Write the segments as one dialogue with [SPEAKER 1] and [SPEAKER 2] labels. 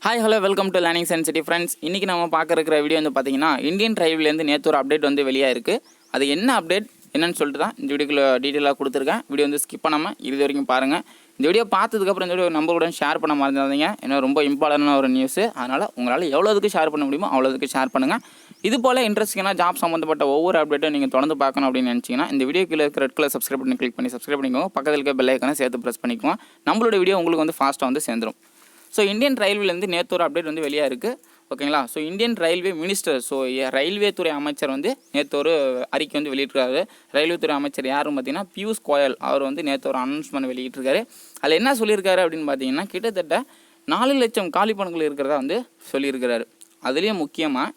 [SPEAKER 1] Hi hello welcome to learning sensity friends. இன்றைக்கி நம்ம பார்க்குற வீடியோ வந்து பார்த்தீங்கன்னா இந்தியன் ரயில்வேலேருந்து நேற்று ஒரு அப்டேட் வந்து வெளியாக இருக்குது. அது என்ன அப்டேட் என்னன்னு சொல்லிட்டு தான் இந்த வீடியோக்குள்ள டீட்டெயிலாக கொடுத்துருக்கேன். வீடியோ வந்து ஸ்கிப் பண்ணாமல் இது வரைக்கும் பாருங்கள். இந்த வீடியோ பார்த்ததுக்கப்புறம் இந்த வீடியோ நம்பருடன் ஷேர் பண்ண மறந்துடாதீங்க. ஏன்னா ரொம்ப இம்பார்ட்டண்டான ஒரு நியூஸு. அதனால் உங்களால் எவ்வளோதுக்கு ஷேர் பண்ண முடியுமோ அவ்வளோதுக்கு ஷேர் பண்ணுங்கள். இது போல் இன்ட்ரெஸ்டிங்கான ஜாப் சம்மந்தப்பட்ட ஒவ்வொரு அப்டேட்டும் நீங்கள் தொடர்ந்து பார்க்கணும் அப்படின்னு நினச்சிங்கன்னா இந்த வீடியோக்குள்ள இருக்கிற ரெட் கலர் சப்ஸ்கிரைப் பண்ணி கிளிக் பண்ணி சப்ஸ்கிரைப் பண்ணிக்கோங்க. பக்கத்தில் இருக்க பெல் ஐக்கானை சேர்த்து ப்ரெஸ் பண்ணிக்கோங்க. நம்மளோட வீடியோ உங்களுக்கு வந்து ஃபாஸ்ட்டாக வந்து சேர்ந்துடும். ஸோ இந்தியன் ரயில்வேலேருந்து நேற்று ஒரு அப்டேட் வந்து வெளியாக இருக்குது. ஓகேங்களா. So Indian railway minister, so railway துறை அமைச்சர் வந்து நேற்று ஒரு அறிக்கை வந்து வெளியிட்டிருக்காரு. ரயில்வே துறை அமைச்சர் யாரும் பார்த்தீங்கன்னா பியூஷ் கோயல். அவர் வந்து நேற்று ஒரு அனௌன்ஸ்மெண்ட் வெளியிட்டிருக்காரு. அதில் என்ன சொல்லியிருக்காரு அப்படின்னு பார்த்தீங்கன்னா கிட்டத்தட்ட 4 லட்சம் காலி பணங்கள் இருக்கிறதா வந்து சொல்லியிருக்கிறாரு. அதுலேயும் முக்கியமாக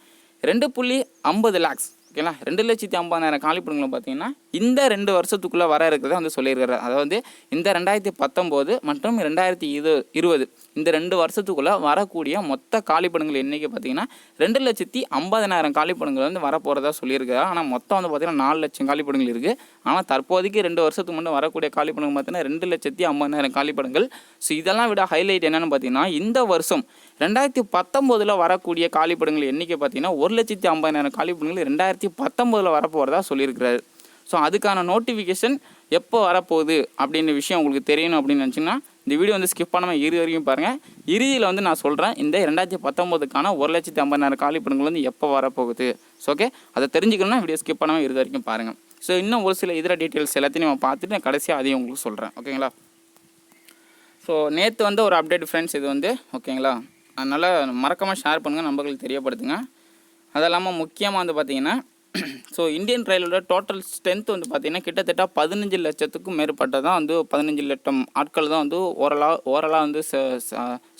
[SPEAKER 1] 2.50 lakhs, ஓகேங்களா, 2,50,000 காலிப்படங்களை பார்த்தீங்கன்னா இந்த 2 வருஷத்துக்குள்ளே வர இருக்கிறத வந்து சொல்லியிருக்கிறார். அதாவது இந்த 2019 மற்றும் 2020 இந்த 2 வருஷத்துக்குள்ளே வரக்கூடிய மொத்த காலிப்படங்கள் எண்ணிக்கை பார்த்தீங்கன்னா 2,50,000 காலிப்படங்கள் வந்து வரப்போகிறதா சொல்லியிருக்கிறார். ஆனால் மொத்தம் வந்து பார்த்தீங்கன்னா 4 லட்சம் காலிப்படங்கள் இருக்குது. ஆனால் தற்போதைக்கு 2 வருஷத்துக்கு முன்னே வரக்கூடிய காலிப்படங்கள் பார்த்தீங்கன்னா 2,50,000 காலிப்படங்கள். ஸோ இதெல்லாம் விட ஹைலைட் என்னென்னு பார்த்தீங்கன்னா இந்த வருஷம் 2019 வரக்கூடிய காலிப்படங்கள் எண்ணிக்கை பார்த்தீங்கன்னா 1,50,000 காலிப்படங்கள் 2019 வரப்போகிறதா சொல்லியிருக்கிறாரு. ஸோ அதுக்கான நோட்டிஃபிகேஷன் எப்போ வரப்போகுது அப்படின்ற விஷயம் உங்களுக்கு தெரியணும் அப்படின்னு நினச்சிங்கன்னா இந்த வீடியோ வந்து ஸ்கிப் பண்ணாமல் இறுதி வரைக்கும் பாருங்கள். இறுதியில் வந்து நான் சொல்கிறேன் இந்த 2019க்கான 1,50,000 காலிப்படங்கள் வந்து எப்போ வரப்போகுது. ஸோ ஓகே, அதை தெரிஞ்சுக்கணும்னா வீடியோ ஸ்கிப் பண்ணாமல் இறுதி வரைக்கும் பாருங்கள். ஸோ இன்னும் ஒரு சில இதர டீட்டெயில்ஸ் எல்லாத்தையும் நம்ம பார்த்துட்டு நான் கடைசியாக அதையும் உங்களுக்கு சொல்கிறேன். ஓகேங்களா. ஸோ நேற்று வந்து ஒரு அப்டேட் ஃப்ரெண்ட்ஸ் இது வந்து, ஓகேங்களா. அதனால் மறக்காமல் ஷேர் பண்ணுங்கள், நம்பர்களுக்கு தெரியப்படுத்துங்க. அது இல்லாமல் முக்கியமாக வந்து பார்த்திங்கன்னா ஸோ இந்தியன் ரயிலோட டோட்டல் ஸ்ட்ரென்த் வந்து பார்த்திங்கன்னா கிட்டத்தட்ட 15 லட்சத்துக்கும் மேற்பட்டதான் வந்து 15 லட்சம் ஆட்கள் தான் வந்து ஓவராலாக வந்து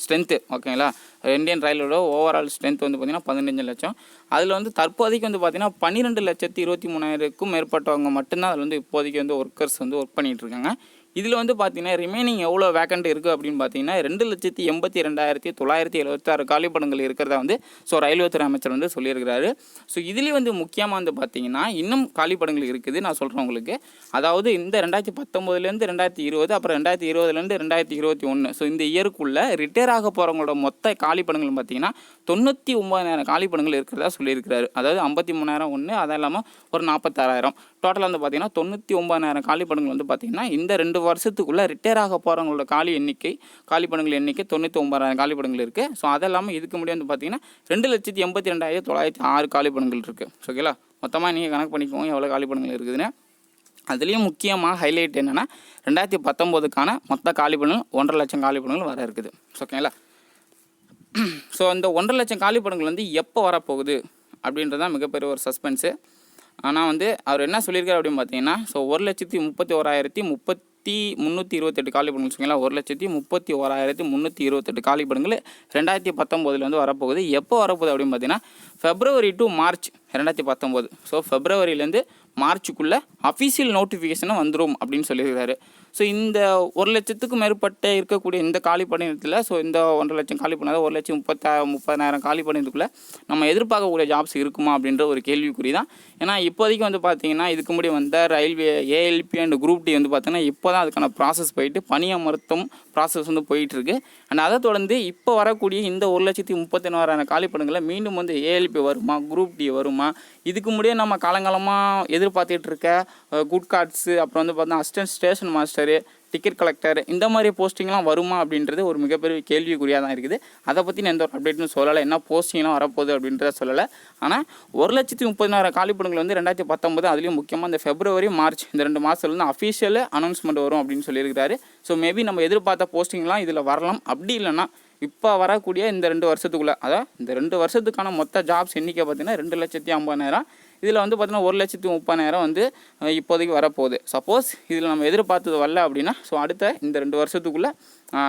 [SPEAKER 1] ஸ்ட்ரென்த்து. ஓகேங்களா. இந்தியன் ரயிலோட ஓவரால் ஸ்ட்ரென்த் வந்து பார்த்திங்கன்னா 15 லட்சம். அதில் வந்து தற்போதைக்கு வந்து பார்த்திங்கன்னா 12,23,000க்கும் மேற்பட்டவங்க மட்டும்தான் அதில் வந்து இப்போதைக்கு வந்து ஒர்க்கர்ஸ் வந்து ஒர்க் பண்ணிகிட்ருக்காங்க. இதில் வந்து பார்த்திங்கன்னா ரிமைனிங் எவ்வளோ வேக்கண்ட் இருக்குது அப்படின்னு பார்த்தீங்கன்னா 2,82,976 காலிப்படங்கள் இருக்கிறதா வந்து ஸோ ரயில்வே துறை அமைச்சர் வந்து சொல்லியிருக்கிறாரு. ஸோ இதுலேயும் வந்து முக்கியமாக வந்து பார்த்திங்கன்னா இன்னும் காலிப்படங்கள் இருக்குது. நான் சொல்கிறேன் உங்களுக்கு. அதாவது இந்த 2019 2020 அப்புறம் 2020 2021 ஸோ இந்த இயருக்குள்ளே ரிட்டையர் ஆக போகிறவங்களோட மொத்த காலிப்படங்கள் பார்த்திங்கன்னா 99,000 காலிப்படங்கள் இருக்கிறதா சொல்லியிருக்கிறாரு. அதாவது 53,000 ஒன்று, அது இல்லாமல் ஒரு 46,000 டோட்டலாக வந்து பார்த்திங்கன்னா 99,000 காலிப்படங்கள் வந்து பார்த்திங்கன்னா இந்த 2 வருஷத்துக்குள்ளே ரிட்டையர் ஆக போகிறவங்களோட காலிப்படங்கள் எண்ணிக்கை 99,000 காலிப்படங்கள் இருக்குது. ஸோ அதெல்லாமல் இதுக்கு முடியாது வந்து பார்த்திங்கன்னா 2,82,906 காலிப்படங்கள் இருக்குது. ஓகேங்களா. மொத்தமாக நீங்கள் கணக்கு பண்ணிக்கோங்க எவ்வளோ காலிப்படங்கள் இருக்குதுன்னு. அதுலேயும் முக்கியமாக ஹைலைட் என்னென்னா 2019க்கான மொத்த காலிப்படங்கள் 1.5 லட்சம் காலிப்படங்கள் வர இருக்குது. ஓகேங்களா. ஸோ இந்த 1.5 லட்சம் காலிப்படங்கள் வந்து எப்போ வரப்போகுது அப்படின்றது தான் மிகப்பெரிய ஒரு சஸ்பென்ஸு. ஆனால் வந்து அவர் என்ன சொல்லியிருக்காரு அப்படின்னு பார்த்தீங்கன்னா ஸோ 1,31,328 காலிப்படங்கள் சொன்னீங்களா. 1,31,328 காலிப்படங்கள் 2019 வந்து வரப்போகுது. எப்போ வரப்போகுது அப்படின்னு பார்த்தீங்கன்னா February to March 2019. ஸோ ஃபெப்ரவரியிலேருந்து மார்ச்சுக்குள்ளே அஃபீஷியல் நோட்டிஃபிகேஷனும் வந்துடும் அப்படின்னு சொல்லியிருக்காரு. ஸோ இந்த 1 லட்சத்துக்கும் மேற்பட்ட இருக்கக்கூடிய இந்த காலிப்பணியத்தில் ஸோ இந்த 1.5 லட்சம் காலிப்பணம் 1,30,000 காலிப்பணியத்துக்குள்ளே நம்ம எதிர்பார்க்கக்கூடிய ஜாப்ஸ் இருக்குமா அப்படின்ற ஒரு கேள்விக்குறி தான். ஏன்னா இப்போதைக்கு வந்து பார்த்திங்கன்னா இதுக்கு முன்னாடி வந்த railway ALP and group D வந்து பார்த்திங்கன்னா இப்போ தான் அதுக்கான ப்ராசஸ் போயிட்டு பணியமர்த்தும் ப்ராசஸ் வந்து போயிட்டுருக்கு. அண்ட் அதை தொடர்ந்து இப்போ வரக்கூடிய இந்த 1,31,000 காலிப்பணங்களை மீண்டும் வந்து ஏஎல்பி வருமா, குரூப் டி வருமா, இதுக்கு முன்னாடியே நம்ம காலங்காலமாக எதிர்பார்த்துட்டு இருக்க குட் கார்ட்ஸு, அப்புறம் வந்து பார்த்தா assistant station master, ticket collector, இந்த மாதிரி போஸ்டிங்லாம் வருமா அப்படின்றது ஒரு மிகப்பெரிய கேள்விக்குறியாக தான் இருக்குது. அதை பற்றி நான் எந்த ஒரு அப்டேட்டும் சொல்லலை, என்ன போஸ்டிங்லாம் வரப்போகுது அப்படின்றத சொல்லலை. ஆனால் 1,30,000 காலிப்படங்கள் வந்து 2019 அதுலேயும் முக்கியமாக இந்த February March இந்த 2 மாதத்துலேருந்து அஃபீஷியல் அனௌன்ஸ்மெண்ட் வரும் அப்படின்னு சொல்லியிருக்கிறாரு. ஸோ மேபி நம்ம எதிர்பார்த்த போஸ்டிங்லாம் இதில் வரலாம். அப்படி இல்லைன்னா இப்போ வரக்கூடிய இந்த 2 வருஷத்துக்குள்ளே, அதாவது இந்த 2 வருஷத்துக்கான மொத்த ஜாப்ஸ் எண்ணிக்கை பார்த்திங்கன்னா 2,50,000. இதில் வந்து பார்த்திங்கன்னா 1,30,000 வந்து இப்போதைக்கு வரப்போகுது. சப்போஸ் இதில் நம்ம எதிர்பார்த்தது வரல அப்படின்னா ஸோ அடுத்த இந்த 2 வருஷத்துக்குள்ளே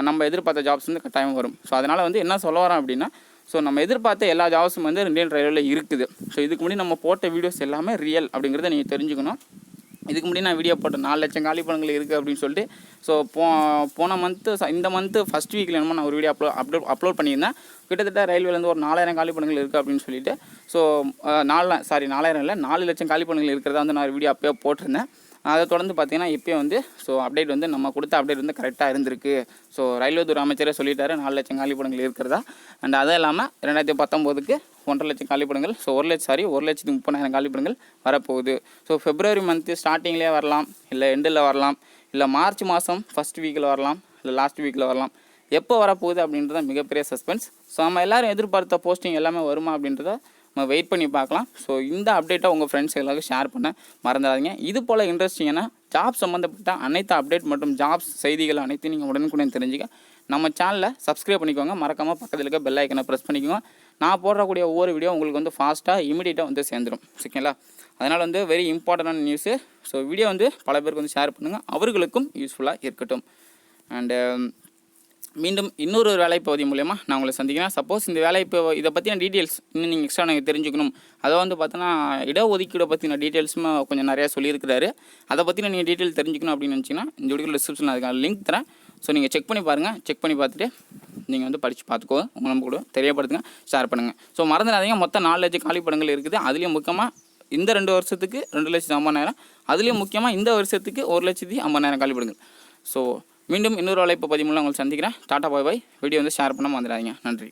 [SPEAKER 1] நம்ம எதிர்பார்த்த ஜாப்ஸ் வந்து கட்டாயம் வரும். ஸோ அதனால் வந்து என்ன சொல்ல வரோம் அப்படின்னா ஸோ நம்ம எதிர்பார்த்த எல்லா ஜாப்ஸும் வந்து இந்தியன் ரயில்வேல இருக்குது. ஸோ இதுக்கு முன்னாடி நம்ம போட்ட வீடியோஸ் எல்லாமே ரியல் அப்படிங்கிறத நீங்கள் தெரிஞ்சுக்கணும். இதுக்கு முன்னாடி நான் வீடியோ போட்டேன் 4 லட்சம் காலிப்படங்கள் இருக்குது அப்படின்னு சொல்லிட்டு. ஸோ போன இந்த மந்த்து ஃபஸ்ட் வீக்கில் என்னமோ நான் ஒரு வீடியோ அப்லோட் பண்ணியிருந்தேன். கிட்டத்தட்ட ரயில்வேலேருந்து ஒரு 4,000 காலிப்படங்கள் இருக்குது அப்படின்னு சொல்லிட்டு. ஸோ 4,000 இல்லை 4 லட்சம் காலிப்படங்கள் இருக்கிறதா வந்து நான் ஒரு வீடியோ அப்போயே போட்டிருந்தேன். அதை தொடர்ந்து பார்த்திங்கன்னா இப்போயே வந்து ஸோ அப்டேட் வந்து நம்ம கொடுத்த அப்டேட் வந்து கரெக்டாக இருந்திருக்கு. ஸோ ரயில்வே துறை அமைச்சரே சொல்லிட்டாரு 4 லட்சம் காலிப்படங்கள் இருக்கிறதா. அண்ட் அது இல்லாமல் 2019க்கு 1.5 லட்சம் காலிப்படங்கள், ஸோ 1,30,000 காலிப்படங்கள் வரப்போகுது. ஸோ February மந்த்து ஸ்டார்டிங்லேயே வரலாம், இல்லை எண்டில் வரலாம், இல்லை மார்ச் மாதம் ஃபஸ்ட் வீக்கில் வரலாம், இல்லை லாஸ்ட் வீக்கில் வரலாம். எப்போ வரப்போகுது அப்படின்றத மிகப்பெரிய சஸ்பென்ஸ். ஸோ நம்ம எல்லோரும் எதிர்பார்த்த போஸ்டிங் எல்லாமே வருமா அப்படின்றத நம்ம வெயிட் பண்ணி பார்க்கலாம். ஸோ இந்த அப்டேட்டை உங்கள் ஃப்ரெண்ட்ஸ் எல்லாருக்கும் ஷேர் பண்ண மறந்துடாதீங்க. இது போல் இன்ட்ரெஸ்டிங்கான ஜாப் சம்மந்தப்பட்ட அனைத்து அப்டேட் மற்றும் ஜாப்ஸ் செய்திகள் அனைத்தையும் நீங்கள் உடனுக்குடன் தெரிஞ்சுக்க நம்ம சேனலை சப்ஸ்கிரைப் பண்ணிக்கோங்க. மறக்காமல் பக்கத்தில் இருக்க பெல் ஐக்கனை ப்ரெஸ் பண்ணிக்கோங்க. நான் போடக்கூடிய ஒவ்வொரு வீடியோ உங்களுக்கு வந்து ஃபாஸ்ட்டாக இமீடியட்டாக வந்து சேர்ந்துடும். ஓகேங்களா? அதனால் வந்து வெரி இம்பார்ட்டண்டான நியூஸு. ஸோ வீடியோ வந்து பல பேருக்கு வந்து ஷேர் பண்ணுங்கள், அவர்களுக்கும் யூஸ்ஃபுல்லாக இருக்கட்டும். அண்டு மீண்டும் இன்னொரு வேலைப்பகுதி மூலயமா நான் உங்களை சந்திக்கிறேன். சப்போஸ் இந்த வேலைப்பு இதை பற்றின டீட்டெயில்ஸ் இன்னும் நீங்கள் எக்ஸ்ட்ரா நீங்கள் தெரிஞ்சுக்கணும், அதை வந்து பார்த்தோன்னா இடஒதுக்கீடை பற்றின டீட்டெயில்ஸுமே கொஞ்சம் நிறையா சொல்லியிருக்கிறாரு. அதை பற்றின நீங்கள் டீட்டெயில் தெரிஞ்சுக்கணும் அப்படின்னு நினச்சிங்கன்னா இந்த வீடியோ டிஸ்கிரிப்ஷனில் அதுக்கான லிங்க் தரேன். ஸோ நீங்கள் செக் பண்ணி பாருங்கள். செக் பண்ணி பார்த்துட்டு நீங்கள் வந்து படித்து பார்த்துக்கோங்க, உங்கள் நம்ம கூட தெரியப்படுத்துங்க, ஷேர் பண்ணுங்கள். ஸோ மறந்துடாதீங்க, மொத்தம் 4 லட்சம் காலிப்படங்கள் இருக்குது. அதுலேயும் முக்கியமாக இந்த 2 வருஷத்துக்கு 2,50,000, அதுலேயும் முக்கியமாக இந்த வருஷத்துக்கு 1,50,000 காலிப்படங்கள். ஸோ மீண்டும் இன்னொரு அழைப்பு பதிவு மூலம் உங்களை சந்திக்கிறேன். டாடா பாய் பாய். வீடியோ வந்து ஷேர் பண்ண மறந்துடாதீங்க. நன்றி.